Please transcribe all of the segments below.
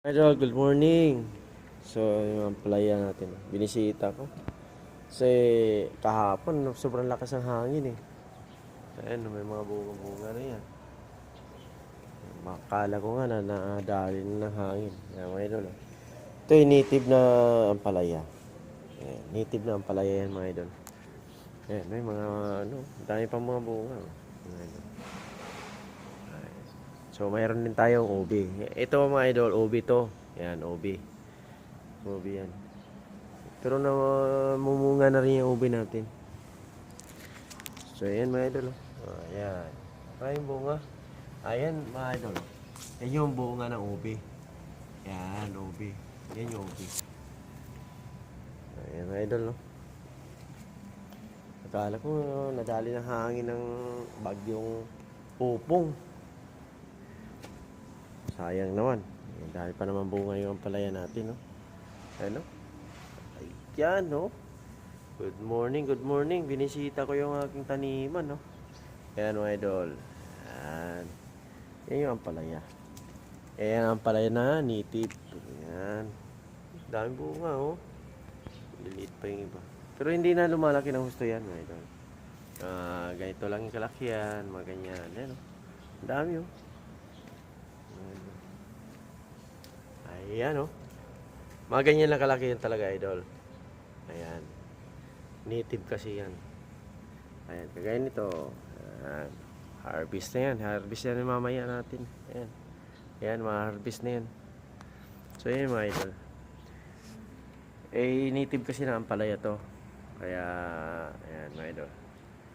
Idol, good morning. So, yung playa natin. Binisita ko. Kasi kahapon, sobrang lakas ng hangin eh. Ayan, may mga bunga-bunga na yan. Makala ko nga na nadali na ng hangin. Ayan, mga idol. Oh. Ito yung native na ampalaya. Ayan, native na ampalaya yan, mga idol. Ayan, may mga dami pang mga bunga. Oh. Mga idol. Ayan. So, mayroon din tayong ubi. Ito mga idol, ubi to. Ayan, ubi. Ubi yan. Pero mumunga na rin yung ube natin. So, ayan mga idol. Oh, ayan. Maraming bunga. Ayan mga idol. Yan yung bunga ng ube. Ayan, ube. Yan yung ube. Ayan mga idol. No? Akala ko nadali ng hangin ng bagyong upong. Sayang naman. Dahil pa naman bunga yung palaya natin. No? Ayan no? Ayan no? Good morning, good morning. Binisita ko yung aking taniman, no? Ayan, mga idol. Ayan. Yan yung ampalaya. Ayan ang ampalaya na native. Ayan. Daming bunga, oh. Liliit pa yung iba. Pero hindi na lumalaki ng husto yan, mga idol. Ganito lang yung kalakihan, mga ganyan. Ayan, oh. Ang dami, oh. Ayan, oh. Mga ganyan lang kalaki yan talaga, idol. Ayan. Native kasi yan. Ayan, kagaya nito. Ayan. Harvest na yan. Harvest yan mamaya natin. Ayan. Ayan, ma-harvest na yan. So, ayan mga idol. Eh, native kasi na ang palaya to. Kaya, ayan mga idol.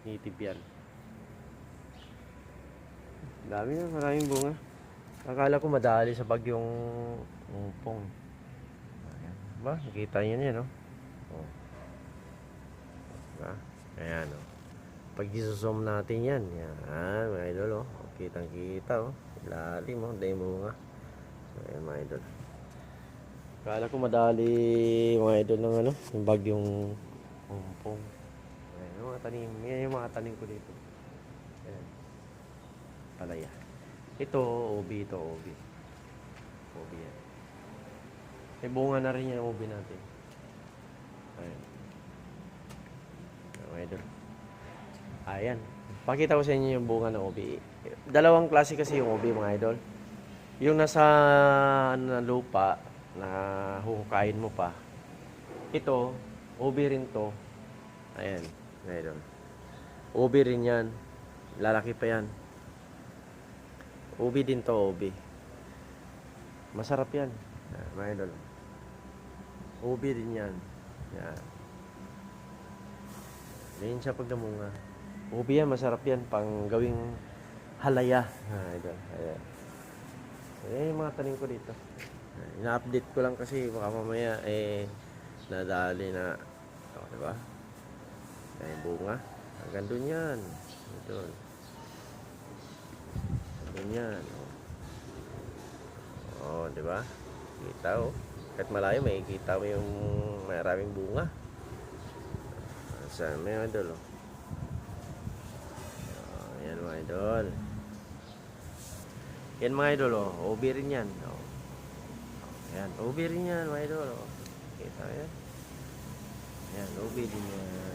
Native yan. Dami na, maraming bunga. Akala ko madali sa bagyong umpong. Ayan. Ba, nakita nyo yan, no? Oh. Diba? Ayan, oh. Pag i-zoom natin yan, yan, mga idol, oh. Kitang kita, oh. Lalim, oh. Dahil bunga. Ayan, mga idol. Akala ko madali, mga idol, ng ano, yung bagyong umpong. Ayan, yung mga tanim. Yan yung mga tanim ko dito. Ayan. Palaya. Ito, ubi, ito, ubi. Ubi yan. May bunga na rin yung ubi natin. Ayan. Mga idol. Ayan. Pakita ko sa inyo yung bunga ng ubi. Dalawang klase kasi yung ubi, mga idol. Yung nasa ano, lupa na huhukain mo pa. Ito, ubi rin to. Ayan, mga idol. Ubi rin yan. Lalaki pa yan. Ubi din to, ubi. Masarap yan. Ayan, mga idol. Ubi din yan. Ayan. Ganyan siya pag namunga. Ubi yan, masarap yan. Pang gawing halaya. Idol. Ayan. Ayan yung mga tanim ko dito. Ina-update ko lang kasi baka mamaya nadali na. O, diba? Ayan, bunga. Hanggang dun yan. Doon. Hanggang yan. O, diba? Kita o. Kahit malayo, may kita mo yung maraming bunga. Sa may idol, oh. Ayan mga idol. Yan mga idol, oh. Ubi rin yan. Oh. Ayan, ubi rin yan mga idol, oh. Kita yan. Ayan, ubi din yan.